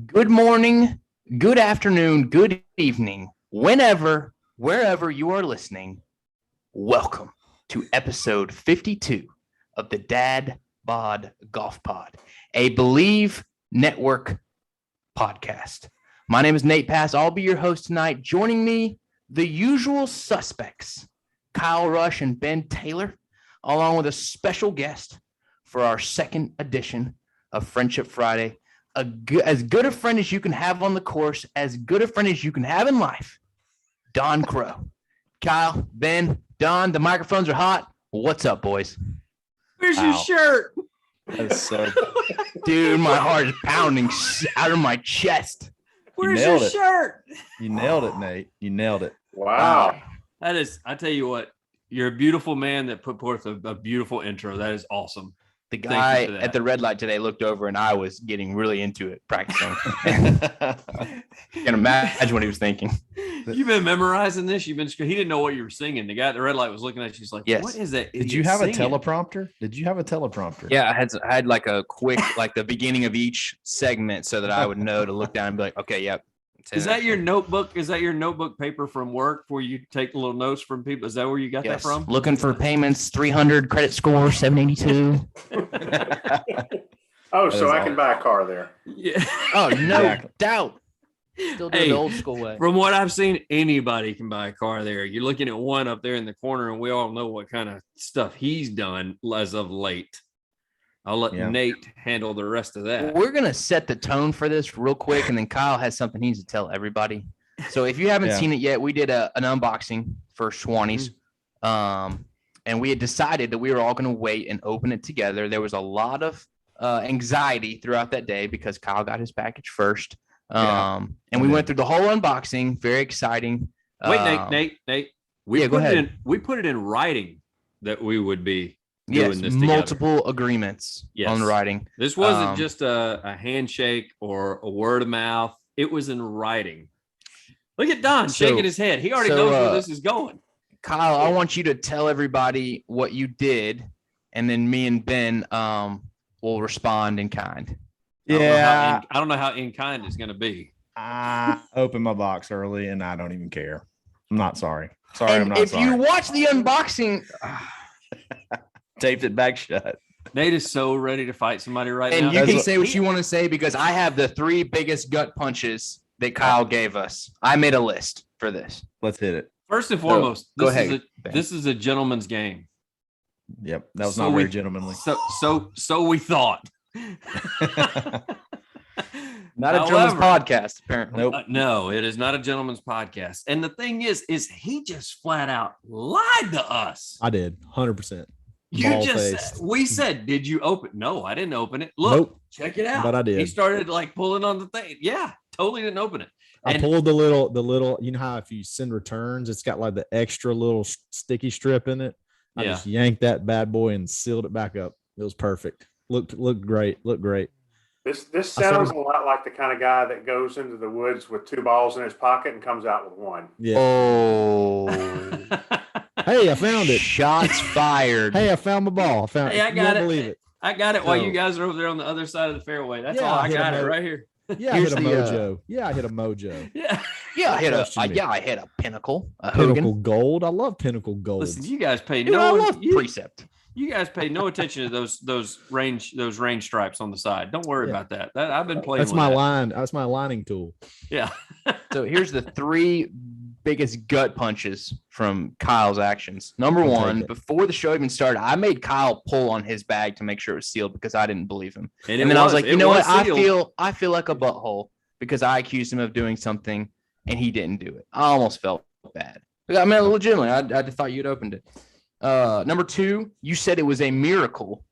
Good morning, good afternoon, good evening, whenever, wherever you are listening. Welcome to episode 52 of the Dadbod Golf Pod, a Believe Network podcast. My name is Nate Pass. I'll be your host tonight. Joining me, the usual suspects, Kyle Rush and Ben Taylor, along with a special guest for our second edition of Friendship Friday. As good a friend as you can have on the course, as good a friend as you can have in life, Don Crow. Kyle, Ben, Don, the microphones are hot. What's up, boys? Where's your shirt? That's so Dude, my heart is pounding out of my chest. Where's your shirt? You nailed it, Nate. You nailed it. Wow. That is, I tell you what, you're a beautiful man that put forth a beautiful intro. That is awesome. The guy at the red light today looked over and I was getting really into it, practicing. You can imagine what he was thinking. You've been memorizing this. He didn't know what you were singing. The guy at the red light was looking at you. He's like, yes. What is that? Did you have a teleprompter? Yeah, I had like a quick, like the beginning of each segment so that I would know to look down and be like, okay, yep. Is that your notebook? Is that your notebook paper from work where you take little notes from people? Is that where you got that from? Looking for payments, 300 credit score, 782. Oh, so I can buy a car there. Yeah. Oh, no doubt. Still do it the old school way. From what I've seen, anybody can buy a car there. You're looking at one up there in the corner, and we all know what kind of stuff he's done as of late. I'll let Nate handle the rest of that. We're going to set the tone for this real quick, and then Kyle has something he needs to tell everybody. So if you haven't seen it yet, we did an unboxing for Swannies, and we had decided that we were all going to wait and open it together. There was a lot of anxiety throughout that day because Kyle got his package first, and we went through the whole unboxing. Very exciting. Wait, Nate. We put it in writing that we would be. Yes, multiple agreements on writing. This wasn't just a handshake or a word of mouth. It was in writing. Look at Don shaking his head. He already knows where this is going. Kyle, I want you to tell everybody what you did, and then me and Ben will respond in kind. I don't know how in kind it's going to be. I opened my box early, and I don't even care. I'm not sorry. I'm not sorry. If you watch the unboxing... taped it back shut. Nate is so ready to fight somebody right now. And you can say what you want to say because I have the 3 biggest gut punches that Kyle gave us. I made a list for this. Let's hit it. First and foremost, this is a gentleman's game. Yep, that was not very gentlemanly. So we thought. Not a gentleman's podcast, apparently. Nope. No, it is not a gentleman's podcast. And the thing is he just flat out lied to us. I did, 100%. We said, did you open? No, I didn't open it. Look, Check it out. But I did. He started like pulling on the thing. Yeah, totally didn't open it. I pulled the little, you know how if you send returns, it's got like the extra little sticky strip in it. I just yanked that bad boy and sealed it back up. It was perfect. Looked great. This sounds a lot like the kind of guy that goes into the woods with 2 balls in his pocket and comes out with 1. Yeah. Oh. Hey, I found it. Shots fired. Hey, I found my ball. I got it. Believe it. I got it while you guys are over there on the other side of the fairway. That's all. I got it right here. Yeah, I hit a mojo. I hit a mojo. I hit a pinnacle. A pinnacle gold. I love pinnacle gold. Listen, you guys pay precept. You guys pay no attention to those range stripes on the side. Don't worry about that. I've been playing. That's my line. That's my lining tool. Yeah. So here's the 3 biggest gut punches from Kyle's actions. Number 1, before the show even started, I made Kyle pull on his bag to make sure it was sealed because I didn't believe him. And then I was like, you know what? I feel like a butthole because I accused him of doing something and he didn't do it. I almost felt bad. I mean, legitimately, I thought you'd opened it. Number 2, you said it was a miracle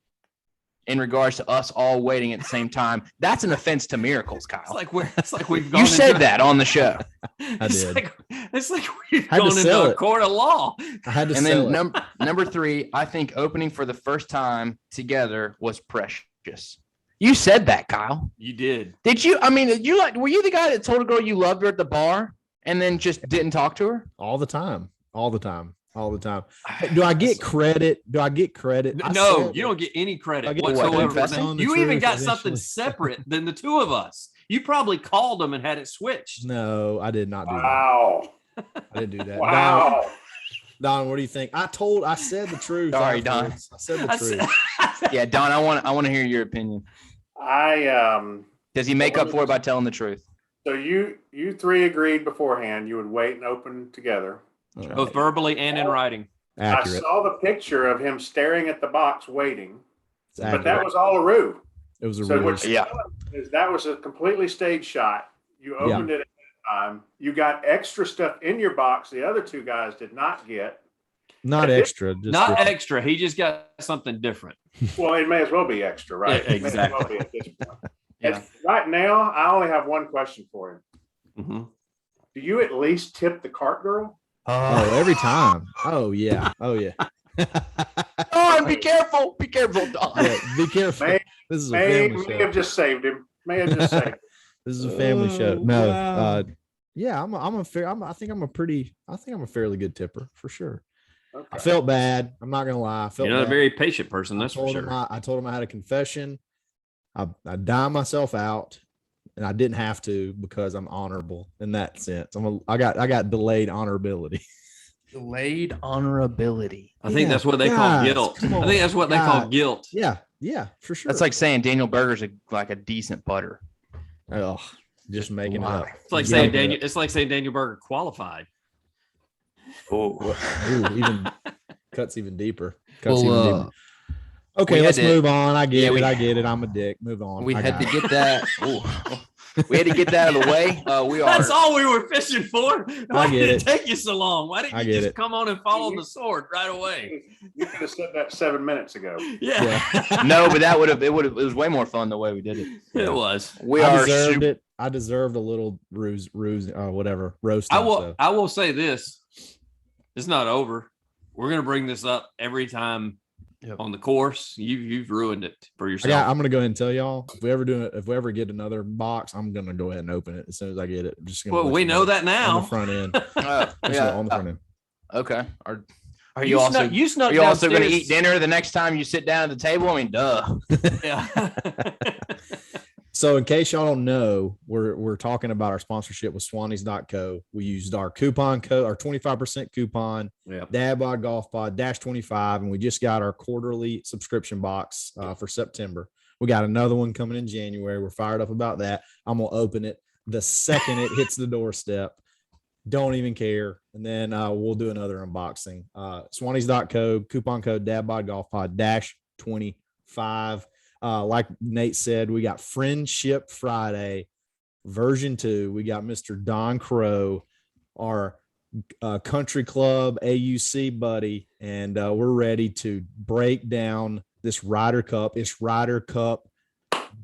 in regards to us all waiting at the same time. That's an offense to miracles, Kyle. It's like we've gone. You said that on the show. I did. It's like we've gone into a court of law. I had to. And then number 3, I think opening for the first time together was precious. You said that, Kyle. You did. Did you? I mean, were you the guy that told a girl you loved her at the bar and then just didn't talk to her? All the time. Do I get credit? No, you don't get any credit whatsoever. You even got something separate than the 2 of us. You probably called them and had it switched. No, I did not do Wow. that. I didn't do that. Wow. Don, what do you think? I said the truth. Sorry, Don. afterwards. I said the truth. Yeah, Don, I want to hear your opinion. Does he make up for it by telling the truth? So you three agreed beforehand you would wait and open together. Both verbally and in writing. Accurate. I saw the picture of him staring at the box waiting, It's but accurate. that was all a ruse. It was a So ruse. what you're telling me is that was a completely staged shot. You opened it at the time. You got extra stuff in your box the other two guys did not get. Not extra. Just Not different. extra. He just got something different. Well, it may as well be extra, right? Yeah, It may as well exactly. be at this point. Yeah. Right now, I only have one question for him. Mm-hmm. Do you at least tip the cart girl? Oh, every time. Oh yeah. Don, be careful. Be careful, Don. Yeah, be careful. May- This is a May family have show. just saved him. May have just saved him. This is a family show. Oh, No. wow. Yeah, I think I'm a fairly good tipper for sure. Okay. I felt bad. I'm not gonna lie. I felt You're not a bad. very patient person, that's I for told him sure. I told him I had a confession. I dimed myself out, and I didn't have to because I'm honorable in that sense. I got delayed honorability. Delayed honorability. I think Yeah, that's what they call guys, guilt. come I think that's what they call God. guilt. Yeah, for sure. That's like saying Daniel Berger's like a decent putter. oh, just making it up. It's like Yeah. saying Daniel. It's like saying Daniel Berger qualified. Oh, Ooh, even cuts even deeper. Cuts Well, even deeper. Okay, we had let's to- move on. I get yeah, it. we- I get it. I'm a dick. Move on. we I had got to it. get that. We had to get that out of the way. We are. That's all we were fishing for. Why get did it. it take you so long? Why didn't I you get just it. come on and follow the sword right away? You could have said that 7 minutes ago. Yeah, No, but it was way more fun the way we did it. it was. We I are deserved super, it. I deserved a little ruse, whatever roasting. I will say this. It's not over. We're gonna bring this up every time Yep. on the course. You've ruined it for yourself. I'm gonna go ahead and tell y'all if we ever get another box, I'm gonna go ahead and open it as soon as I get it. I'm just gonna Well, let we you know that on now. the front end. yeah. On the front end. Okay. Are you also snuck are you also going to downstairs. eat dinner the next time you sit down at the table? I mean, duh. Yeah. So in case y'all don't know, we're talking about our sponsorship with Swannies.co. We used our coupon code, our 25% coupon, Yep. Dadbod Golf Pod -25, and we just got our quarterly subscription box for September. We got another one coming in January. We're fired up about that. I'm gonna open it the second it hits the doorstep. Don't even care. And then we'll do another unboxing. Swannies.co, coupon code Dadbod Golf Pod -25. Like Nate said, we got Friendship Friday version 2. We got Mr. Don Crow, our country club AUC buddy, and we're ready to break down this Ryder Cup. It's Ryder Cup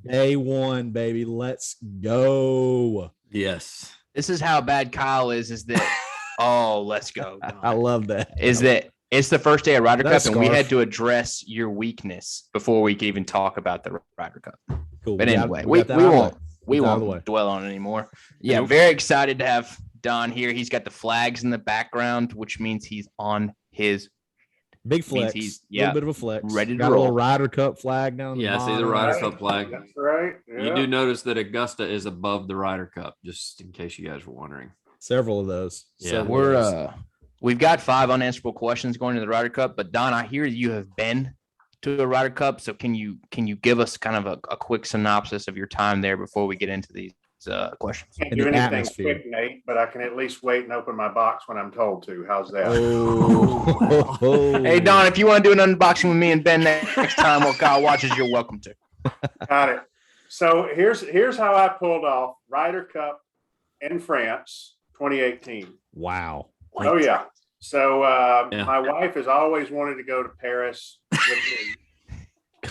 day 1, baby. Let's go. Yes. This is how bad Kyle is that oh, let's go. I love that. That it's the first day of Ryder That Cup, and we scarf. had to address your weakness before we could even talk about the Ryder Cup. Cool. But We got- anyway, we we got that out of the won't way. we Get that out of the way. won't dwell on it anymore. Yeah, Nope. very excited to have Don here. He's got the flags in the background, which means he's on his Big flex. he's- A little yeah, bit of a flex. ready to got a little roll. Ryder Cup flag down. Yeah, I see the bottom. Ryder Right. Cup flag. That's right. Yeah. You do notice that Augusta is above the Ryder Cup, just in case you guys were wondering. Several of those. Yeah. Several of those. We've got 5 unanswerable questions going to the Ryder Cup, but Don, I hear you have been to the Ryder Cup, so can you give us kind of a quick synopsis of your time there before we get into these questions? Can't in do the anything atmosphere. quick, Nate, but I can at least wait and open my box when I'm told to. How's that? Oh. Hey Don, if you want to do an unboxing with me and Ben next time while Kyle watches, you're welcome to. Got it. So here's how I pulled off Ryder Cup in France 2018. Wow. Oh yeah. So Yeah. my wife has always wanted to go to Paris with me.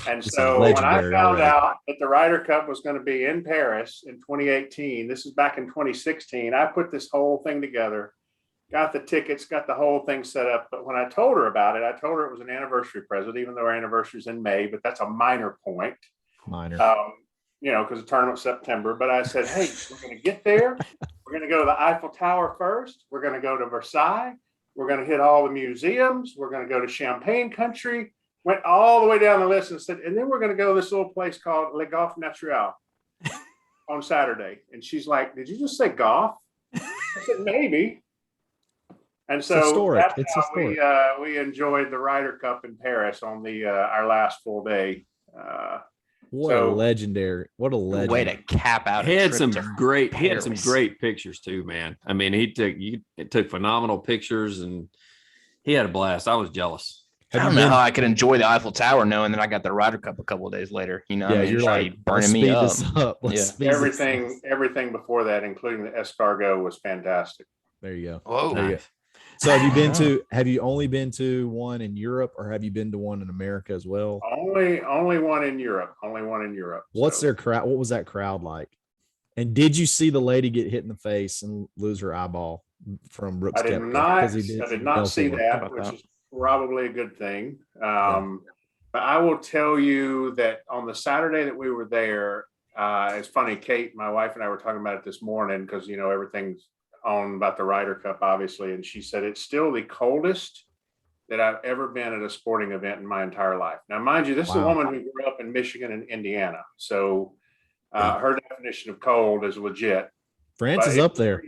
And This is so when I legendary found already. out that the Ryder Cup was going to be in Paris in 2018, this is back in 2016, I put this whole thing together, got the tickets, got the whole thing set up. But when I told her about it, I told her it was an anniversary present, even though our anniversary is in May, but that's a minor point. Minor. Because the tournament's September. But I said, hey, we're going to get there. We're going to go to the Eiffel Tower first. We're going to go to Versailles. We're going to hit all the museums. We're going to go to Champagne Country. Went all the way down the list and said, and then we're going to go to this little place called Le Golf Natural. on Saturday. And she's like, did you just say golf? I said, maybe. And so historic. that's It's how historic. we enjoyed the Ryder Cup in Paris on the our last full day. What a legend. Way to cap out. He had some great Paris. pictures too, man. I mean, he took phenomenal pictures and he had a blast. I was jealous. I don't know how I could enjoy the Eiffel Tower knowing that I got the Ryder Cup a couple of days later. You know, Yeah, I mean, you're like burning me up. Everything before that, including the escargot, was fantastic. There you go. Whoa. There you go. So have you only been to one in Europe, or have you been to one in America as well? Only one in Europe. Only one in Europe. What's their crowd? What was that crowd like? And did you see the lady get hit in the face and lose her eyeball from Brooks? I did not see that, which is probably a good thing. But I will tell you that on the Saturday that we were there, it's funny, Kate, my wife, and I were talking about it this morning because, you know, everything's on about the Ryder Cup, obviously. And she said, it's still the coldest that I've ever been at a sporting event in my entire life. Now, mind you, this is a woman who grew up in Michigan and Indiana. So her definition of cold is legit. France is up there.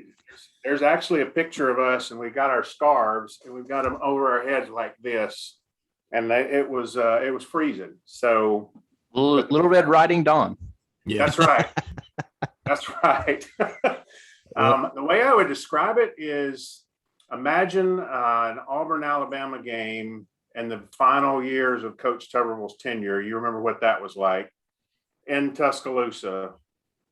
There's actually a picture of us, and we got our scarves and we've got them over our heads like this. And it was freezing. So Little Red Riding Dawn. Yeah, that's right. That's right. The way I would describe it is imagine an Auburn, Alabama game and the final years of Coach Tuberville's tenure. You remember what that was like in Tuscaloosa.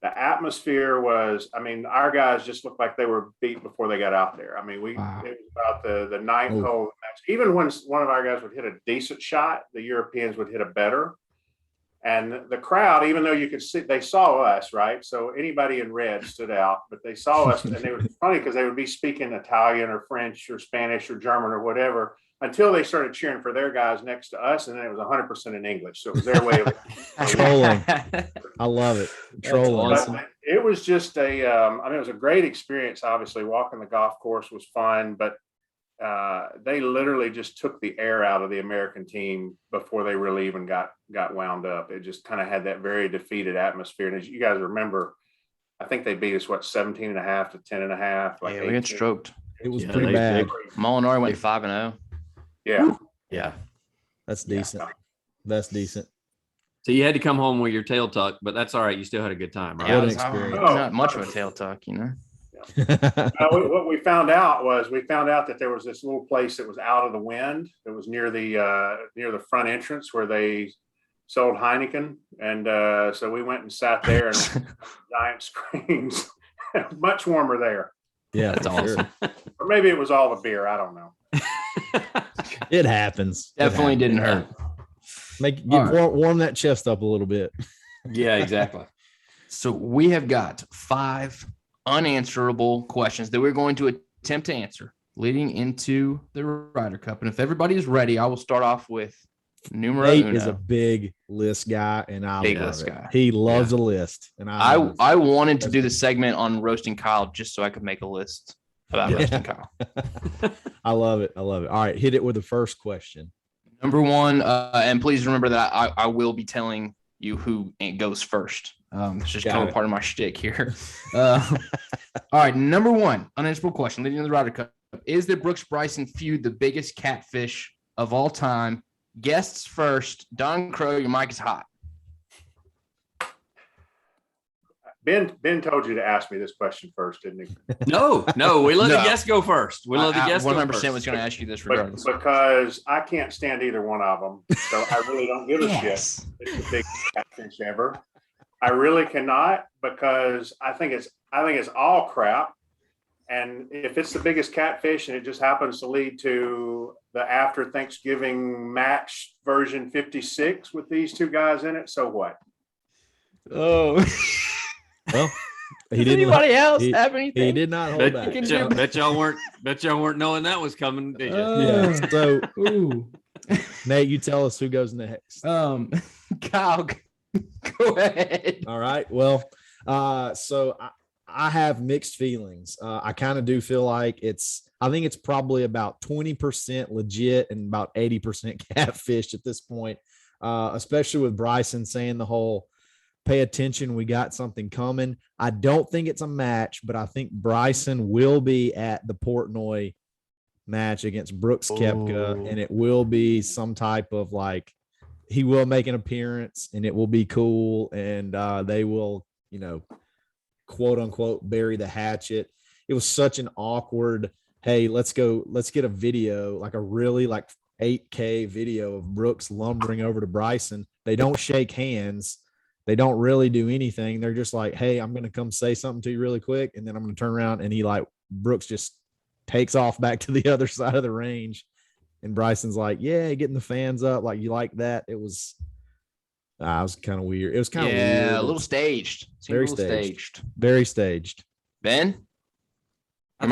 The atmosphere was, I mean, our guys just looked like they were beat before they got out there. I mean, it was about the ninth hole match. Even when one of our guys would hit a decent shot, the Europeans would hit a better. And the crowd, even though you could see, they saw us, right? So anybody in red stood out, but they saw us, and it was funny because they would be speaking Italian or French or Spanish or German or whatever until they started cheering for their guys next to us, and then it was 100% in English. So it was their way of trolling. I love it. Trolling. But it was just it was a great experience. Obviously, walking the golf course was fun, but they literally just took the air out of the American team before they really even got wound up. It just kind of had that very defeated atmosphere. And as you guys remember, I think they beat us 17.5 to 10.5. Like we got stroked. It was pretty bad. Molinari went 5-0. Yeah. Yeah. That's decent. That's decent. So you had to come home with your tail tucked, but that's all right. You still had a good time, right? What an experience. Not much of a tail tuck, you know. What we found out that there was this little place that was out of the wind that was near the front entrance where they sold Heineken, and so we went and sat there and giant screens. Much warmer there. Yeah, that's awesome. Or maybe it was all the beer. I don't know. It happens. Definitely didn't hurt. Warm that chest up a little bit. Yeah, exactly. So we have got 5 unanswerable questions that we're going to attempt to answer leading into the Ryder Cup. And if everybody is ready, I will start off with numero Nate uno. is a big list guy, and I Big love list it. guy. He loves a list, and I wanted to do the segment on roasting Kyle just so I could make a list about roasting Kyle. I love it. All right, hit it with the first question. Number 1, and please remember that I will be telling you who goes first. It's just kind of part of my shtick here. All right, number 1, unanswerable question leading to the Ryder Cup. Is the Brooks Bryson feud the biggest catfish of all time? Guests first. Don Crow, your mic is hot. Ben told you to ask me this question first, didn't he? No, we let the guests go first. We let the guests go first. 100% was going to ask you this regardless. Because I can't stand either one of them, so I really don't give a shit. It's the biggest catfish ever. I really cannot, because I think it's all crap. And if it's the biggest catfish and it just happens to lead to the after Thanksgiving match version 56 with these two guys in it, so what? Oh. Well, Does anybody else have anything? He did not hold back. Bet y'all weren't knowing that was coming, did you? Yeah. So, Nate, you tell us who goes next. Kyle, go ahead. All right. Well, so I have mixed feelings. I kind of do feel like I think it's probably about 20% legit and about 80% catfish at this point, especially with Bryson saying the whole pay attention. We got something coming. I don't think it's a match, but I think Bryson will be at the Portnoy match against Brooks Koepka, and it will be some type of like, he will make an appearance and it will be cool. And they will, quote unquote, bury the hatchet. It was such an awkward, hey, let's get a video, like a really like 8K video of Brooks lumbering over to Bryson. They don't shake hands. They don't really do anything. They're just like, hey, I'm going to come say something to you really quick. And then I'm going to turn around, and Brooks just takes off back to the other side of the range. And Bryson's like, yeah, getting the fans up. Like, you like that? It was kind of weird. It was kind of weird. Yeah, a little staged. Very staged. Very staged. Ben? I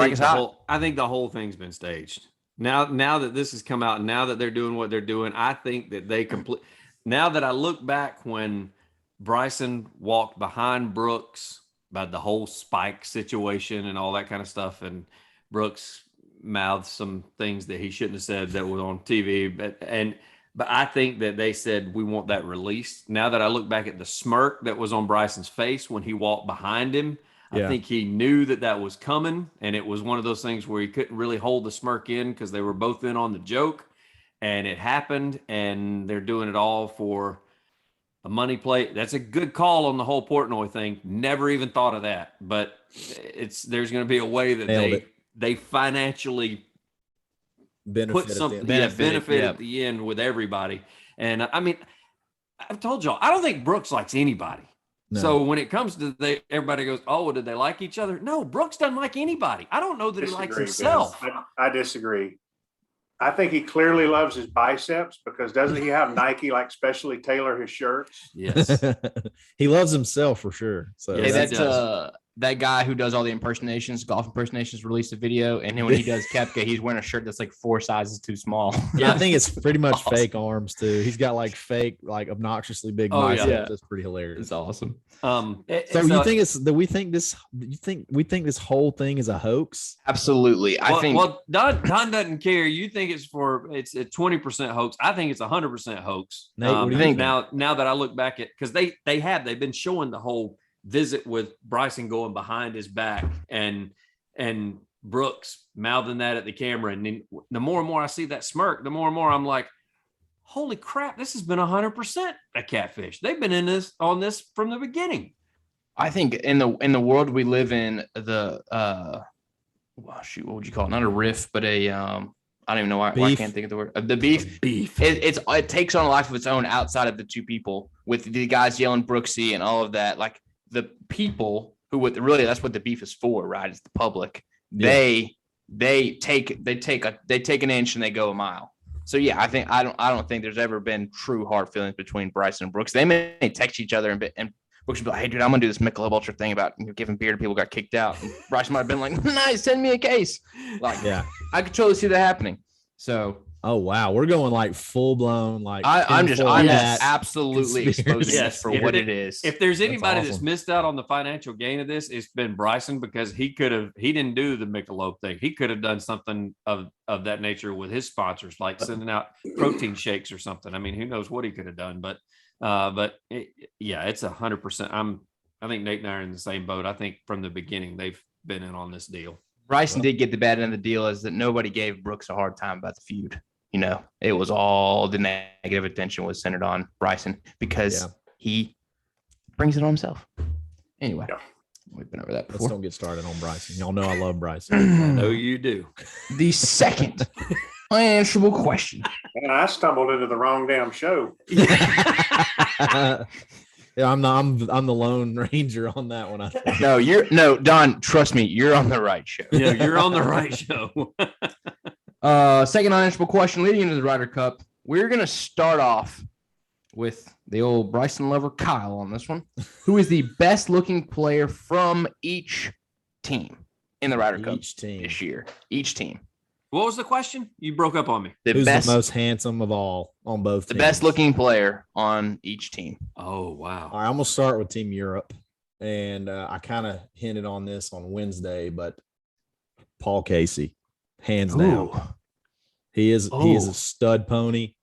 think the whole thing's been staged. Now that this has come out, now that they're doing what they're doing, I think that they now that I look back when Bryson walked behind Brooks about the whole spike situation and all that kind of stuff, and Brooks mouthed some things that he shouldn't have said that was on TV, but I think that they said we want that released. Now that I look back at the smirk that was on Bryson's face when he walked behind him, I think he knew that was coming, and it was one of those things where he couldn't really hold the smirk in because they were both in on the joke, and it happened, and they're doing it all for a money play. That's a good call on the whole Portnoy thing. Never even thought of that, but there's going to be a way that they financially benefit at the end with everybody. And I mean, I've told y'all, I don't think Brooks likes anybody. No. So when it comes to everybody goes, oh, well, did they like each other? No, Brooks doesn't like anybody. I don't know that he likes himself. I disagree. I think he clearly loves his biceps, because doesn't he have Nike like specially tailor his shirts? Yes. He loves himself for sure. So hey, that's that guy who does all the golf impersonations, released a video, and then when he does Koepka, he's wearing a shirt that's like 4 sizes too small. Yeah, I think it's pretty much fake arms too. He's got like fake, like obnoxiously big biceps. Yeah. That's pretty hilarious. It's awesome. You think we think this whole thing is a hoax? Absolutely. I think. Well, Don doesn't care. You think it's a 20% hoax. I think it's 100% hoax. Nate, what do you think? Now that I look back at, because they've been showing the whole visit with Bryson going behind his back and Brooks mouthing that at the camera. And then the more and more I see that smirk, the more and more I'm like, holy crap, this has been 100% a catfish. They've been on this from the beginning. I think in the world we live in, what would you call it? Not a riff, but a I don't even know why I can't think of the word. The beef. It takes on a life of its own outside of the two people, with the guys yelling Brooksy and all of that. Like, the people who would really, that's what the beef is for, right? It's the public. Yeah. They take an inch and they go a mile. So yeah, I don't think there's ever been true hard feelings between Bryson and Brooks. They may text each other and Brooks would be like, hey dude, I'm gonna do this Michelob Ultra thing about giving beer to people who got kicked out. And Bryson might have been like, nice, send me a case. Like, yeah, I could totally see that happening. So. Oh wow, we're going like full blown like. I'm just absolutely exposing this for what it is. If there's anybody that's missed out on the financial gain of this, it's been Bryson, because he didn't do the Michelob thing. He could have done something of that nature with his sponsors, like sending out protein shakes or something. I mean, who knows what he could have done? But it's 100%. I think Nate and I are in the same boat. I think from the beginning they've been in on this deal. Bryson did get the bad end of the deal, is that nobody gave Brooks a hard time about the feud. It was all the negative attention was centered on Bryson, because he brings it on himself. Anyway, we've been over that before. Let's don't get started on Bryson. Y'all know I love Bryson. I know you do. The second unanswerable question. And I stumbled into the wrong damn show. Yeah, I'm the Lone Ranger on that one. I think. No, Don, trust me, you're on the right show. Yeah, you're on the right show. Second unanswerable question leading into the Ryder Cup. We're going to start off with the old Bryson lover Kyle on this one. Who is the best looking player from each team in the Ryder Cup this year? Each team. What was the question? You broke up on me. Who's the most handsome of all on both teams? The best looking player on each team. Oh, wow. All right, I'm going to start with Team Europe. And I kind of hinted on this on Wednesday, but Paul Casey, hands down. He is a stud pony.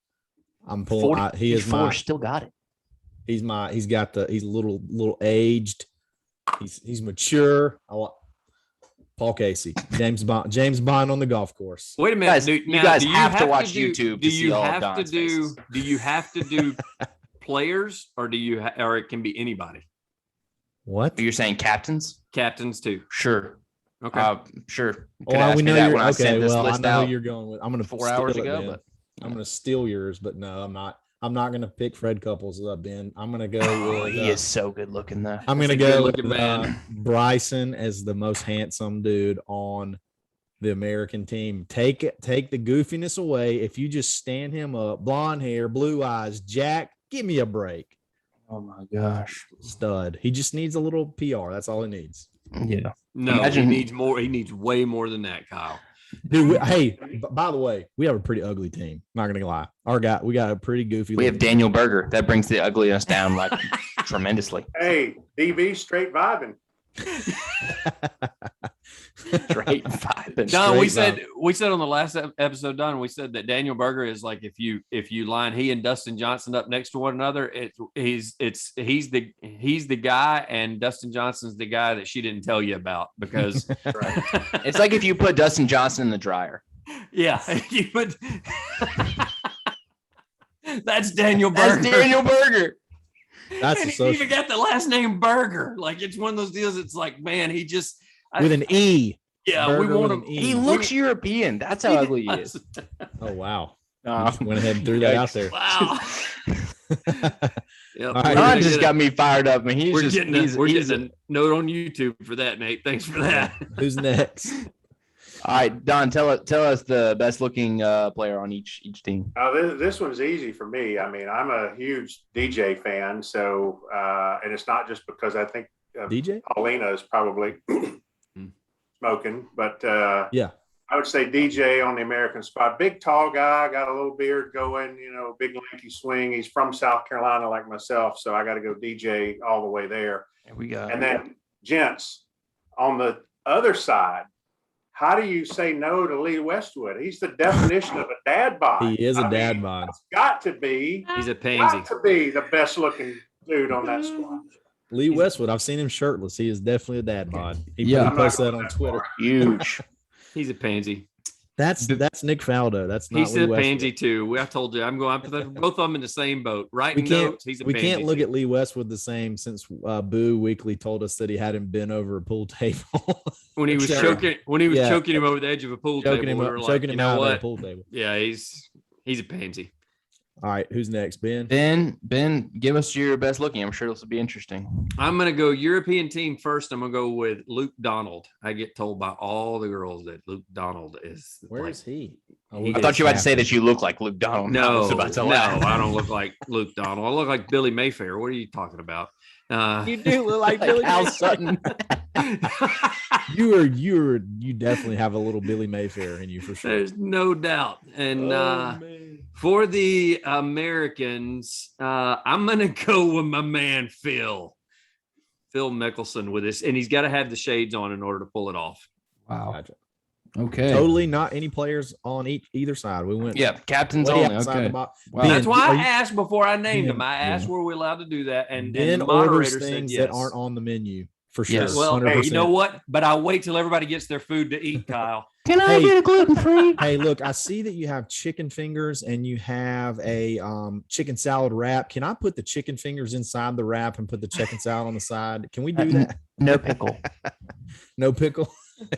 I'm pulling. 44 still got it. He's a little aged. He's mature. Paul Casey, James Bond on the golf course. Wait a minute, you guys have to watch YouTube to see all of Don's faces. Do you have to do players, or or it can be anybody? What? You're saying captains? Captains too. Sure. Okay. Sure. We know you're I sent this I list know out who you're going with. I'm going to 4 hours ago, but I'm going to steal yours, but no, I'm not. I'm not going to pick Fred Couples up, Ben. I'm going to go with. He is so good looking though. I'm going to go with Bryson as the most handsome dude on the American team. Take the goofiness away. If you just stand him up, blonde hair, blue eyes, Jack, give me a break. Oh my gosh. Stud. He just needs a little PR. That's all he needs. Yeah. No, he needs more. He needs way more than that, Kyle. Dude, by the way, we have a pretty ugly team. Not gonna lie. We got a pretty goofy. We have Daniel Berger. That brings the ugliness down like tremendously. Hey, DB straight vibing. Straight vibing. Don, we said on the last episode, Don, we said that Daniel Berger is like if you line he and Dustin Johnson up next to one another, he's the guy, and Dustin Johnson's the guy that she didn't tell you about because It's like if you put Dustin Johnson in the dryer. Yeah, you would. That's Daniel Berger. That's Daniel Berger. That's and he even got the last name Berger. Like it's one of those deals. It's like, man, he just with an E. Yeah, Berger we want him. E. He looks European. That's how ugly he is. Oh wow! Just went ahead and threw that out there. Wow. Yep. Don just got me fired up, and we're getting a note on YouTube for that, Nate. Thanks for that. Who's next? All right, Don, tell us the best looking player on each team. This one's easy for me. I mean, I'm a huge DJ fan, so and it's not just because I think DJ Paulina is probably smoking, but yeah, I would say DJ on the American spot. Big tall guy, got a little beard going, big lanky swing. He's from South Carolina like myself, so I got to go DJ all the way there. And then gents on the other side. How do you say no to Lee Westwood? He's the definition of a dad bod. He is a dad bod. It's got to be. He's a pansy. Got to be the best looking dude on that squad. Lee Westwood. I've seen him shirtless. He is definitely a dad bod. He posted that on Twitter. Huge. He's a pansy. That's Nick Faldo. That's not. He's a pansy too. I told you, I'm putting both of them in the same boat. Writing notes. He's a pansy. We can't look at Lee Westwood the same since Boo Weekly told us that he had him bent over a pool table when he was choking. When he was choking him over the edge of a pool table. Choking him out of a pool table. Yeah, he's a pansy. All right, who's next? Ben, give us your best looking. I'm sure this will be interesting. I'm going to go European team first. I'm going to go with Luke Donald. I get told by all the girls that Luke Donald is. Where is he? I thought you were about to say that you look like Luke Donald. No, I don't look like Luke Donald. I look like Billy Mayfair. What are you talking about? You do look like Billy Al Sutton. You definitely have a little Billy Mayfair in you for sure. There's no doubt. And for the Americans, I'm going to go with my man Phil Mickelson with this, and he's got to have the shades on in order to pull it off. Wow. Gotcha. Okay. Totally not any players on either side. We went. Yeah, captains only. Okay. Wow. That's why I asked before I named him. I asked were we allowed to do that, and the moderator said yes. That aren't on the menu for sure. Yes. Well, hey, you know what? But I'll wait till everybody gets their food to eat, Kyle. Can I get a gluten-free? Hey, look, I see that you have chicken fingers and you have a chicken salad wrap. Can I put the chicken fingers inside the wrap and put the chicken salad on the side? Can we do that? No pickle. No pickle.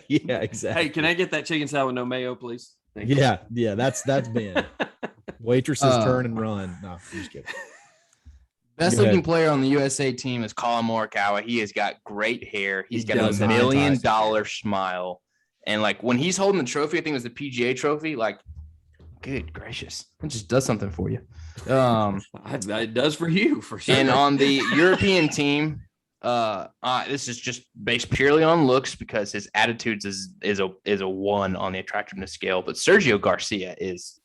Yeah, exactly. Hey, can I get that chicken salad with no mayo, please? Thank you. Yeah, that's Ben. Waitresses turn and run. No, I'm just kidding. Best looking player on the USA team is Colin Morikawa. He has got great hair. He's got $1 million smile. And like when he's holding the trophy, I think it was the PGA trophy, like, good gracious. It just does something for you. It does for you, for sure. And on the European team, this is just based purely on looks because his attitudes is a 1 on the attractiveness scale. But Sergio Garcia is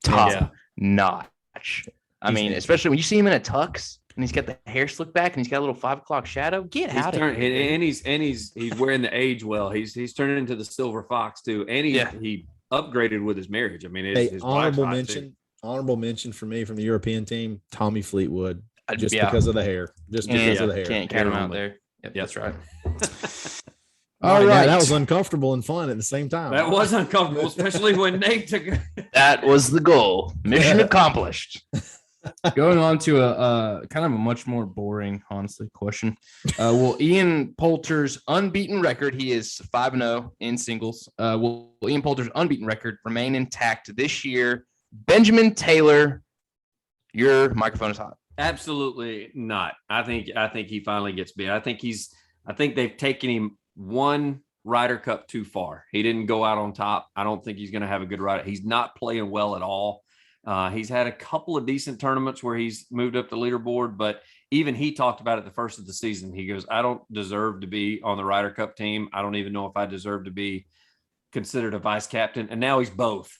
top notch. I mean, especially when you see him in a tux and he's got the hair slicked back and he's got a little 5 o'clock shadow. Get out of here! And he's wearing the age well. He's turning into the silver fox too. And he upgraded with his marriage. I mean, his honorable mention for me from the European team, Tommy Fleetwood. just because of the hair. Just because of the hair. Can't count him out there. Yep, that's right. All right. That was uncomfortable and fun at the same time. That was uncomfortable, especially when Nate took it. That was the goal. Mission accomplished. Going on to a kind of a much more boring, honestly, question. Will Ian Poulter's unbeaten record, he is 5-0 in singles. Will Ian Poulter's unbeaten record remain intact this year? Benjamin Taylor, your microphone is hot. Absolutely not. I think he finally gets beat. I think they've taken him one Ryder Cup too far. He didn't go out on top. I don't think he's going to have a good ride. He's not playing well at all. He's had a couple of decent tournaments where he's moved up the leaderboard, but even he talked about it the first of the season. He goes, I don't deserve to be on the Ryder Cup team. I don't even know if I deserve to be considered a vice captain. And now he's both.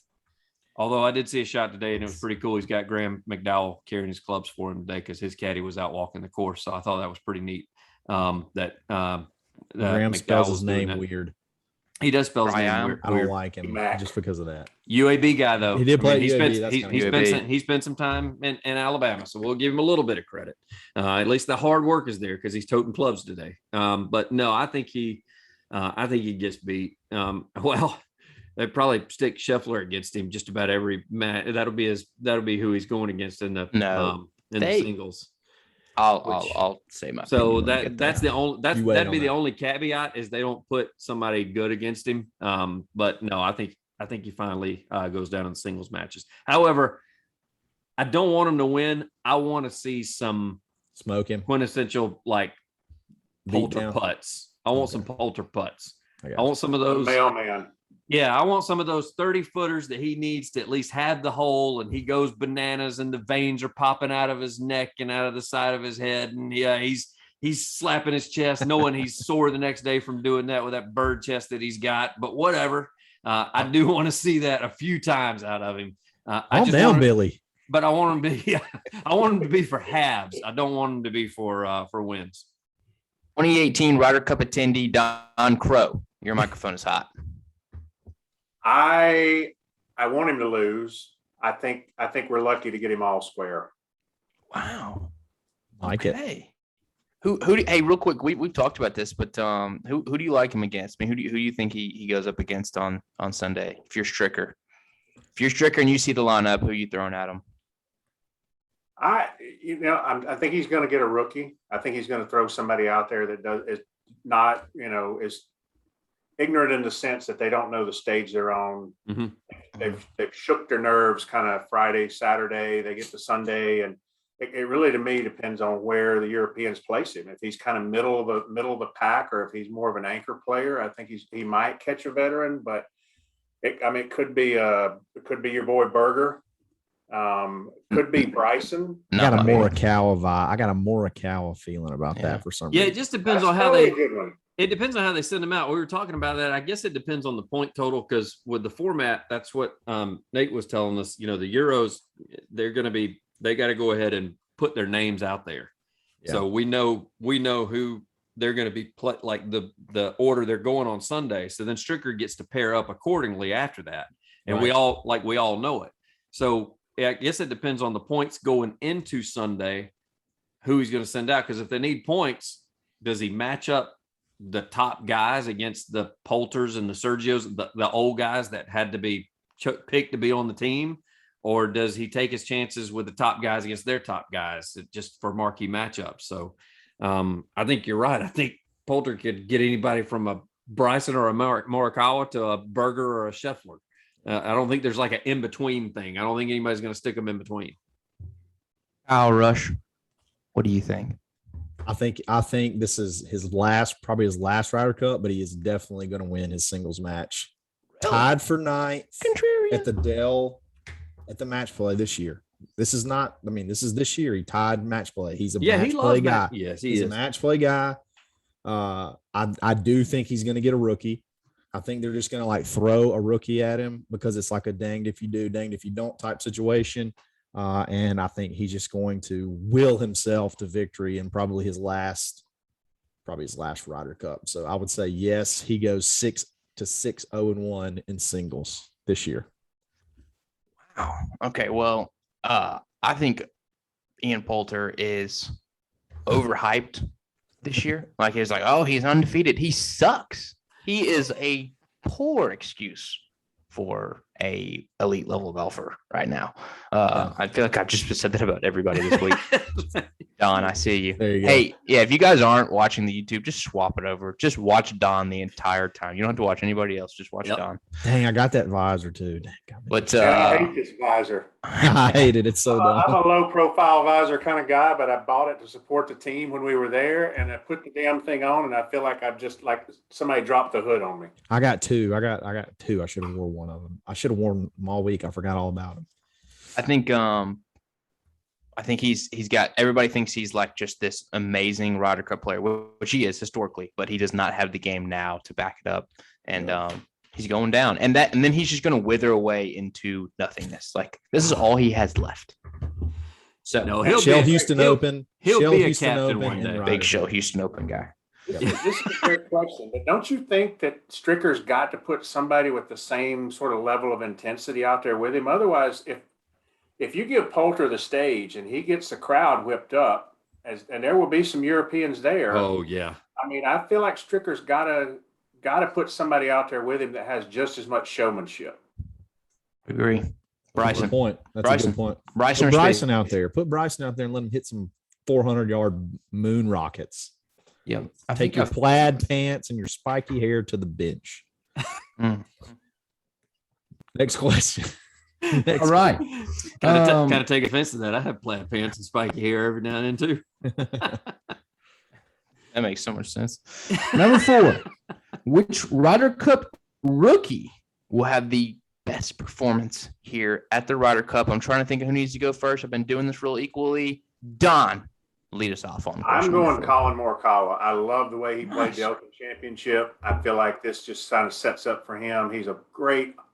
Although I did see a shot today and it was pretty cool. He's got Graham McDowell carrying his clubs for him today because his caddy was out walking the course. So I thought that was pretty neat. Graham spells his name weird. He does spell his name weird. I don't like him just because of that. UAB guy though. He did play. He spent some time in Alabama, so we'll give him a little bit of credit. At least the hard work is there because he's toting clubs today. But no, I think he gets beat. Well, they probably stick Scheffler against him just about every match. That'll be who he's going against in the the singles. I'll say my. So that'd be the only caveat is they don't put somebody good against him. But no, I think he finally goes down in the singles matches. However, I don't want him to win. I want to see some smoking quintessential like Poulter putts. I want some Poulter putts. I want some of those. Mailman. Yeah, I want some of those 30-footers that he needs to at least have the hole, and he goes bananas, and the veins are popping out of his neck and out of the side of his head, and yeah, he's slapping his chest, knowing he's sore the next day from doing that with that bird chest that he's got. But whatever, I do want to see that a few times out of him. Billy. But I want him to be. I want him to be for halves. I don't want him to be for wins. 2018 Ryder Cup attendee Don Crow. Your microphone is hot. I want him to lose. I think we're lucky to get him all square. Wow. Like it. Hey, real quick, we've talked about this, but who do you like him against? I mean, who do you think he goes up against on Sunday? If you're Stricker and you see the lineup, who are you throwing at him? I think he's going to get a rookie. I think he's going to throw somebody out there that is not, is ignorant in the sense that they don't know the stage they're on. Mm-hmm. They've shook their nerves kind of Friday, Saturday. They get to Sunday, and it really, to me, depends on where the Europeans place him. If he's kind of middle of the pack, or if he's more of an anchor player, I think he might catch a veteran. But it could be your boy Berger. Could be Bryson. I got a Morikawa feeling about that for some reason. Yeah, it just depends on how they. It depends on how they send them out. We were talking about that. I guess it depends on the point total, because with the format, that's what Nate was telling us. The Euros, they got to go ahead and put their names out there. Yeah. So we know who they're going to be like the order they're going on Sunday. So then Stricker gets to pair up accordingly after that, and we all know it. So I guess it depends on the points going into Sunday, who he's going to send out. Because if they need points, does he match up the top guys against the Poulters and the Sergios, the old guys that had to be picked to be on the team? Or does he take his chances with the top guys against their top guys just for marquee matchups? So I think you're right. I think Poulter could get anybody from a Bryson or a Morikawa to a Berger or a Scheffler. I don't think there's like an in-between thing. I don't think anybody's going to stick them in between. Kyle Rush, what do you think? I think this is probably his last Ryder Cup, but he is definitely going to win his singles match. Tied for ninth at the Dell at the match play this year. This is this year. He tied match play. He's a match play guy. Yes, he's a match play guy. I do think he's going to get a rookie. I think they're just going to throw a rookie at him because it's like a danged if you do, danged if you don't type situation. And I think he's just going to will himself to victory in probably his last Ryder Cup. So I would say, yes, he goes 6-0-1 in singles this year. Wow. Okay. Well, I think Ian Poulter is overhyped this year. Like he's like, oh, he's undefeated. He sucks. He is a poor excuse for a elite level golfer right now. I feel like I've just said that about everybody this week. Don, I see you. There you go. Hey, yeah, if you guys aren't watching the YouTube, just swap it over. Just watch Don the entire time. You don't have to watch anybody else. Just watch Don. Dang, I got that visor too. Dang, But I hate this visor. I hate it. It's so dumb. I'm a low profile visor kind of guy, but I bought it to support the team when we were there, and I put the damn thing on, and I feel like I've just like somebody dropped the hood on me. I got two. I got two. I should have worn one of them. I should have worn them all week. I forgot all about them. I think he's got, everybody thinks he's like just this amazing Ryder Cup player, which he is historically, but he does not have the game now to back it up. And he's going down, and then he's just going to wither away into nothingness. Like this is all he has left. So No, Shell Houston Open. He'll Shell be a Houston captain Open one and day. Ryder big Cup. Shell Houston Open guy. This is a great question, but don't you think that Stricker's got to put somebody with the same sort of level of intensity out there with him? Otherwise, if you give Poulter the stage and he gets the crowd whipped up, and there will be some Europeans there. Oh yeah. I mean, I feel like Stricker's got to put somebody out there with him that has just as much showmanship. Agree. Bryson. Good point. That's a good point. Bryson. Put Bryson out there. Put Bryson out there and let him hit some 400-yard moon rockets. Yeah. Take your plaid pants and your spiky hair to the bench. Next question. All right. Kind of take offense to that. I have plaid pants and spiky hair every now and then too. That makes so much sense. Number 4, which Ryder Cup rookie Will have the best performance here at the Ryder Cup. I'm trying to think of who needs to go first. I've been doing this real equally. Don, lead us off on. I'm going Colin Morikawa. I love the way he played the Open Championship. I feel like this just kind of sets up for him.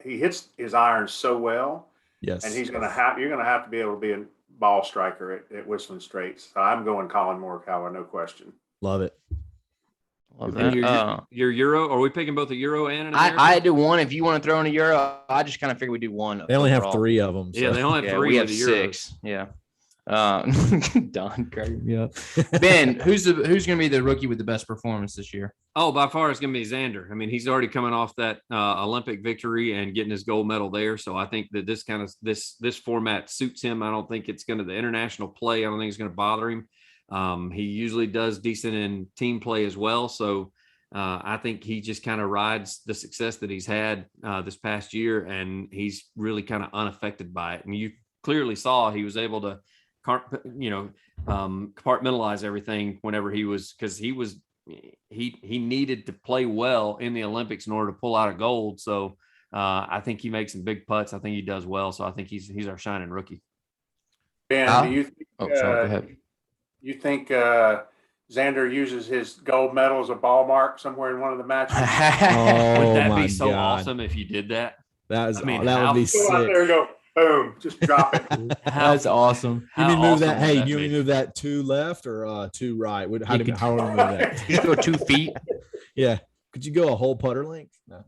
He hits his irons so well. Yes. And you're going to have to be able to be a ball striker at Whistling Straits. So I'm going Colin Morikawa, no question. Love it. Love And that. your Euro, are we picking both a Euro and an American? I do one. If you want to throw in a Euro, I just kind of figured we do one. They only have overall. 3 of them. So. Yeah, they only have 3 We with have the Euros. 6. Yeah. Don, cracking me up. Ben, who's going to be the rookie with the best performance this year? Oh, by far it's going to be Xander. I mean, he's already coming off that Olympic victory and getting his gold medal there. So I think that this format suits him. I don't think it's going to the international play. I don't think it's going to bother him. He usually does decent in team play as well. So I think he just kind of rides the success that he's had this past year, and he's really kind of unaffected by it. And you clearly saw he was able to, compartmentalize everything whenever because he needed to play well in the Olympics in order to pull out a gold. So I think he makes some big putts. I think he does well. So I think he's our shining rookie. Ben, do you think, Sorry, go ahead. you think Xander uses his gold medal as a ball mark somewhere in one of the matches? Would that my be so God. awesome if you did that? That I mean, would be Go out sick. there and go, boom, just drop it. That's awesome. You mean move that? would Hey, that you be? mean move that 2 left or 2 right? How do you move that? Just go 2 feet. Yeah. Could you go a whole putter length? No.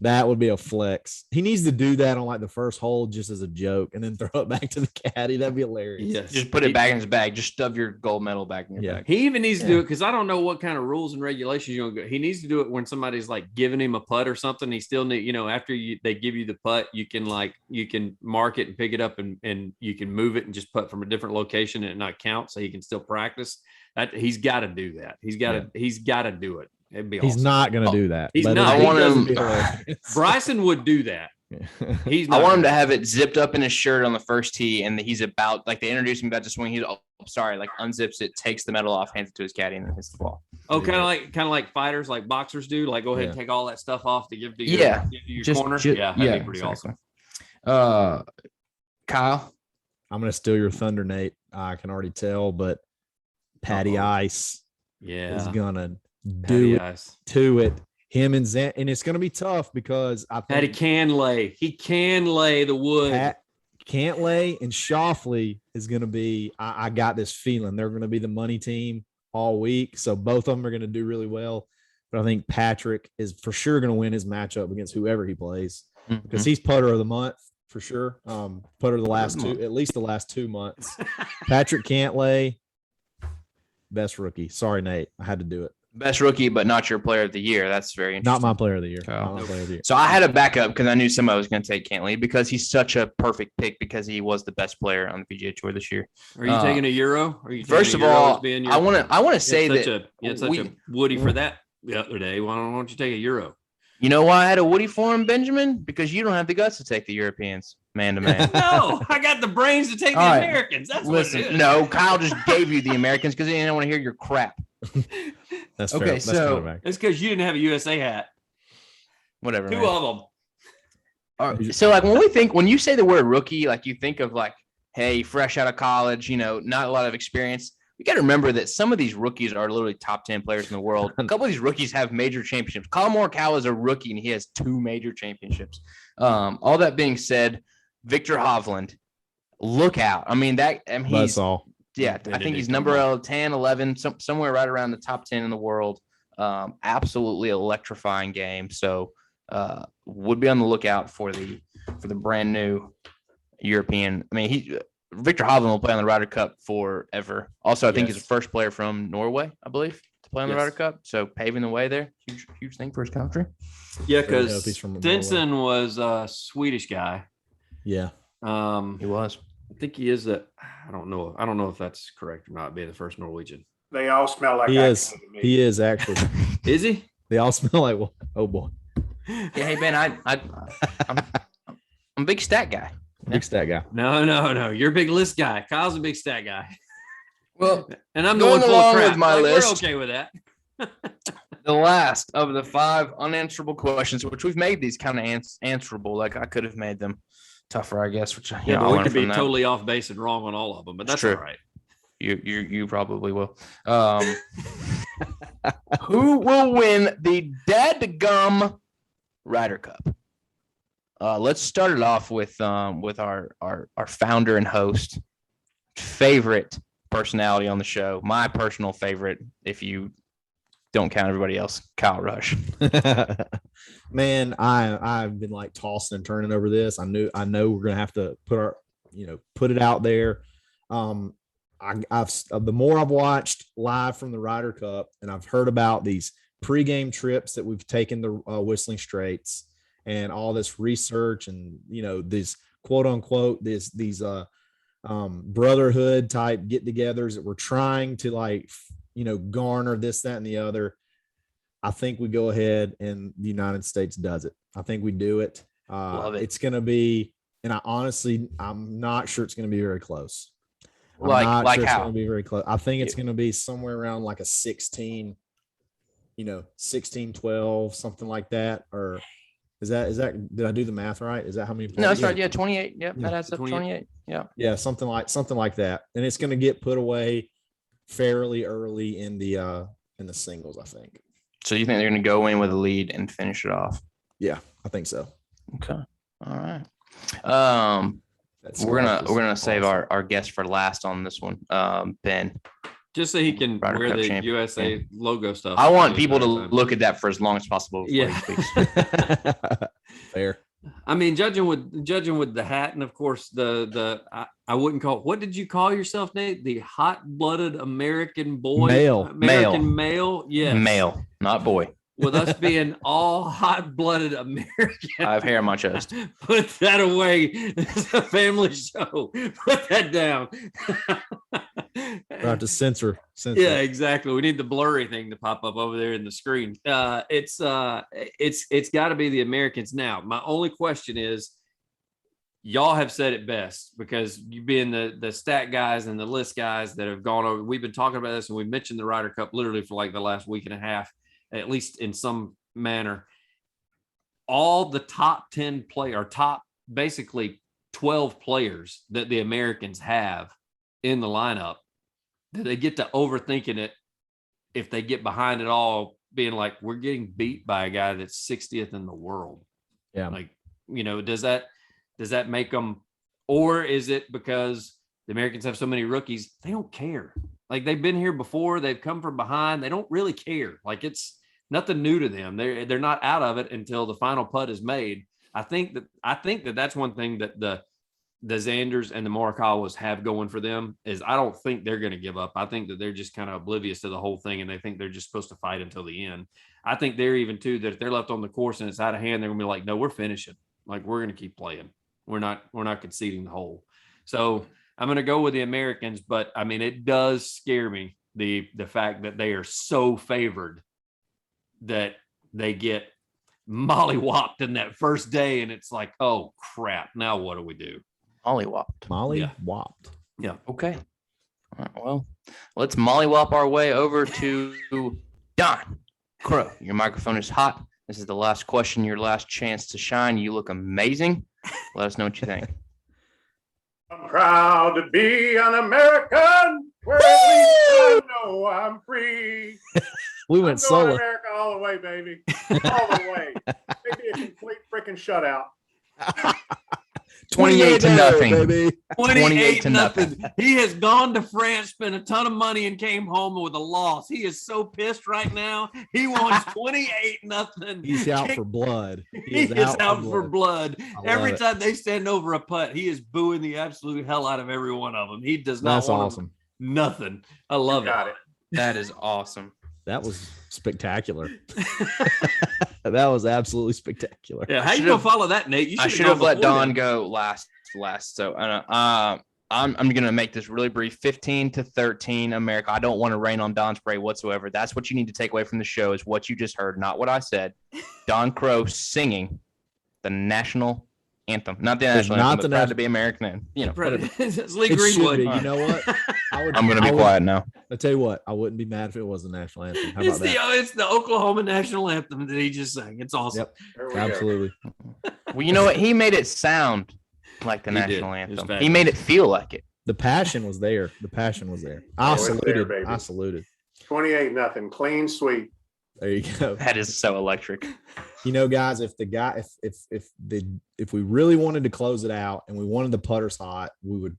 That would be a flex. He needs to do that on like the first hole just as a joke and then throw it back to the caddy. That'd be hilarious. Yes. Just put it back in his bag. Just stuff your gold medal back in your bag. He even needs to do it because I don't know what kind of rules and regulations you're going to go. He needs to do it when somebody's like giving him a putt or something. He still need, after they give you the putt, you can mark it and pick it up and you can move it and just putt from a different location and it not count, so he can still practice. That he's got to do that. He's got to do it. It'd be He's awesome. not going to do that. He's but not. it I want doesn't him- be hilarious. Bryson would do that. He's I not want him to gonna- have it zipped up in his shirt on the first tee, and he's about, like, they introduce him about to swing. He's unzips it, takes the medal off, hands it to his caddy, and then hits the ball. Oh, kind of like fighters, like boxers do. Like, go ahead and take all that stuff off to give to your, Yeah. give to your corner. That'd be pretty awesome. Kyle, I'm going to steal your thunder, Nate. I can already tell, but Patty Ice Yeah, is going to Patty do it Ice. to it. Him and Zan, and it's going to be tough because I Patty think can lay. He can lay the wood. Pat Cantlay and Shoffley is going to be. I got this feeling they're going to be the money team all week. So both of them are going to do really well. But I think Patrick is for sure going to win his matchup against whoever he plays because he's putter of the month for sure. Putter at least the last 2 months. Patrick Cantlay, best rookie. Sorry, Nate, I had to do it. Best rookie, but not your player of the year. That's very interesting. Not my player of the year. Oh. Not my player of the year. So I had a backup because I knew somebody was going to take Cantlay because he's such a perfect pick because he was the best player on the PGA Tour this year. Are you taking a Euro? Are you first of all, I want to say that you had such a Woody for that the other day. Why don't you take a Euro? You know why I had a Woody for him, Benjamin? Because you don't have the guts to take the Europeans man to man. No, I got the brains to take the Americans. That's what it is. No, Kyle just gave you the Americans because he didn't want to hear your crap. That's okay. Fair. So it's because you didn't have a USA hat. Whatever. Two of them. All right. So like when you say the word rookie, like you think of like, hey, fresh out of college, not a lot of experience. You got to remember that some of these rookies are literally top 10 players in the world. A couple of these rookies have major championships. Colin Morikawa is a rookie and he has 2 major championships. All that being said, Victor Hovland, look out. That's all. Yeah, I think he's number 10, 11, somewhere right around the top 10 in the world. Absolutely electrifying game. So would be on the lookout for the brand new European. Victor Hovland will play on the Ryder Cup forever. Also, I think he's the first player from Norway, I believe, to play on the Ryder Cup. So paving the way there, huge thing for his country. Yeah, because Stenson was a Swedish guy. Yeah, he was. I think he is that. I don't know if that's correct or not. Being the first Norwegian. They all smell like he is. He is actually. Is he? They all smell like. Oh boy. Yeah, hey Ben, I'm a big stat guy. Big stat guy. No. You're a big list guy. Kyle's a big stat guy. Well, and I'm the one full of crap. With my list. We're okay with that. The last of the 5 unanswerable questions, which we've made these kind of answerable. Like I could have made them tougher, I guess. Which but we could be totally off base and wrong on all of them, but that's all right. You probably will. Who will win the Dadgum Ryder Cup? Let's start it off with our founder and host, favorite personality on the show, my personal favorite, if you don't count everybody else, Kyle Rush. Man, I've been like tossing and turning over this. I know we're gonna have to put it out there. The more I've watched live from the Ryder Cup, and I've heard about these pregame trips that we've taken to Whistling Straits, and all this research, and these quote unquote these brotherhood type get-togethers that we're trying to garner this, that, and the other. I think we go ahead and the United States does it. I think we do it. Love it. It's going to be, and I'm not sure it's going to be very close. Like how? It's going to be very close. I think it's going to be somewhere around like a 16, 12, something like that. Or is that, did I do the math right? Is that how many players? No, that's right. Yeah. 28. Yep. That adds up 28. Yeah. Yeah. Something like that. And it's going to get put away fairly early in the singles, I think. So you think they're going to go in with a lead and finish it off? Yeah, I think so. Okay. All right. We're gonna save our guest for last on this one, Ben. Just so he can Ryder wear Cup the champion. USA logo stuff. I want people to look at that for as long as possible. Yeah. He speaks. Fair. I mean, judging with the hat, and of course I wouldn't call. What did you call yourself, Nate? The hot-blooded American boy, American male. Yeah, male, not boy. With us being all hot-blooded American. I have hair on my chest. Put that away. It's a family show. Put that down. We'll have to censor. Yeah, exactly. We need the blurry thing to pop up over there in the screen. It's got to be the Americans. Now, my only question is, y'all have said it best, because you being the stat guys and the list guys that have gone over. We've been talking about this, and we mentioned the Ryder Cup literally for like the last week and a half, at least in some manner. All the top 10 top basically 12 players that the Americans have in the lineup, do they get to overthinking it if they get behind it all, being like, we're getting beat by a guy that's 60th in the world? Yeah. Like, does that make them, or is it because the Americans have so many rookies, they don't care? Like, they've been here before, they've come from behind, they don't really care. Like, it's nothing new to them. They're not out of it until the final putt is made. I think that that's one thing that the Xanders and the Morikawas have going for them is I don't think they're going to give up. I think that they're just kind of oblivious to the whole thing, and they think they're just supposed to fight until the end. I think they're even too that if they're left on the course and it's out of hand, they're going to be like, no, we're finishing. Like, we're going to keep playing. We're not conceding the hole. So I'm going to go with the Americans, but I mean, it does scare me the fact that they are so favored that they get mollywopped in that first day, and it's like, oh crap, now what do we do? Mollywopped. Mollywopped. Yeah. Okay. All right, well, let's mollywop our way over to Don Crow. Your microphone is hot. This is the last question, your last chance to shine. You look amazing. Let us know what you think. I'm proud to be an American. Where at least I know I'm free. We went I'm going solo. America all the way, baby. All the way. Maybe a complete freaking shutout. 28-0, baby. 28-0. He has gone to France, spent a ton of money, and came home with a loss. He is so pissed right now. He wants 28-0. He's out for blood. He is out for blood. Every it. time they stand over a putt, he is booing the absolute hell out of every one of them. He does not That's want awesome. nothing. I love Got it. That is awesome. That was spectacular. That was absolutely spectacular. Yeah, how you gonna follow that, Nate? You I should have let Don go last. So I'm gonna make this really brief. 15-13, America. I don't want to rain on Don's parade whatsoever. That's what you need to take away from the show is what you just heard, not what I said. Don Crow singing the national anthem, not the national not anthem, the but proud to be American. You know, It's Lee It should Greenwood. be. You know what? I'm gonna be quiet now. I tell you what, I wouldn't be mad if it was the national anthem. How about that? It's the Oklahoma national anthem that he just sang. It's awesome. Yep. There we go. Absolutely. Well, you know what? He made it sound like the He did. national It was anthem. fabulous. He made it feel like it. The passion was there. The passion was there. I Oh, it's there, saluted. baby. I saluted. 28-0. Clean sweep. There you go. That is so electric. You know, guys, if we really wanted to close it out and we wanted the putters hot, we would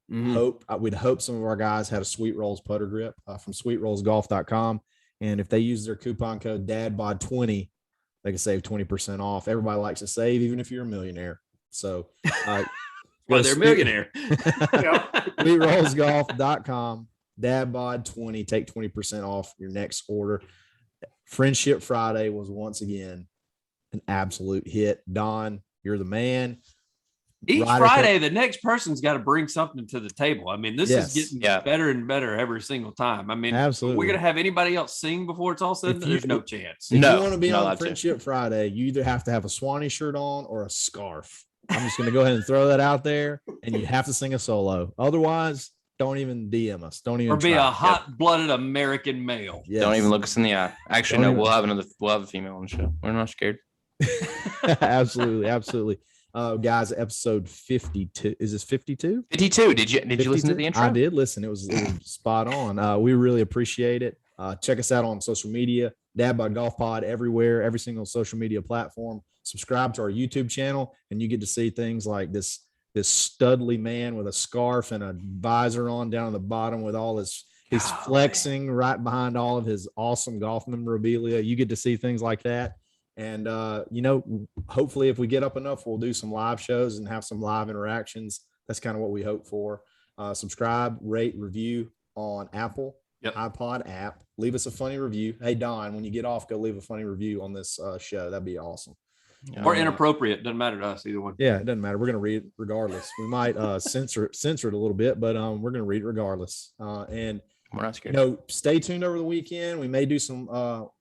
we'd hope some of our guys had a Sweetrollz putter grip from sweetrollzgolf.com. And if they use their coupon code DADBOD20, they can save 20% off. Everybody likes to save, even if you're a millionaire. So Well, they're a millionaire. Sweetrollzgolf.com, DADBOD20, take 20% off your next order. Friendship Friday was once again an absolute hit. Don, you're the man. Each Ryder Friday, the next person's got to bring something to the table. I mean, this Yes. is getting better and better every single time. I mean, Absolutely. we're going to have anybody else sing before it's all said and If done? you- There's no chance. If No, you want to be not on allowed to. Friendship Friday, you either have to have a Swannies shirt on or a scarf. I'm just going to go ahead and throw that out there, and you have to sing a solo. Otherwise, don't even DM us. Don't even Or be try. a hot-blooded American male. Yes. Don't even look us in the eye. Actually, Don't no, even- we'll have a female on the show. We're not scared. Absolutely, absolutely. Guys, episode 52. Is this 52? 52. Did you listen to the intro? I did listen. It was spot on. We really appreciate it. Check us out on social media, Dadbod Golf Pod, everywhere, every single social media platform. Subscribe to our YouTube channel, and you get to see things like this studly man with a scarf and a visor on down at the bottom with all his flexing right behind all of his awesome golf memorabilia. You get to see things like that. And, hopefully if we get up enough, we'll do some live shows and have some live interactions. That's kind of what we hope for. Subscribe, rate, review on Apple, iPod app. Leave us a funny review. Hey, Don, when you get off, go leave a funny review on this show. That'd be awesome. Or inappropriate. Doesn't matter to us, either one. Yeah, it doesn't matter. We're going to read it regardless. We might censor it a little bit, but we're going to read it regardless. And We're not scared. stay tuned over the weekend. We may do some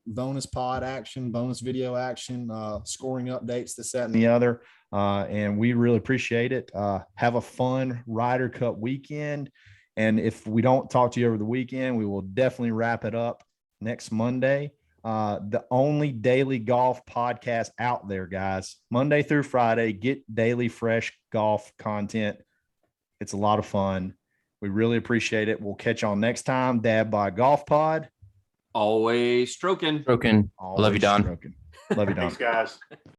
bonus pod action, bonus video action, scoring updates, this, that, and the other. And we really appreciate it. Have a fun Ryder Cup weekend. And if we don't talk to you over the weekend, we will definitely wrap it up next Monday. The only daily golf podcast out there, guys. Monday through Friday, get daily fresh golf content. It's a lot of fun. We really appreciate it. We'll catch y'all next time. Dadbod Golf Pod. Always stroking. Broken. Love you, Don. Love you, Don. Thanks, guys.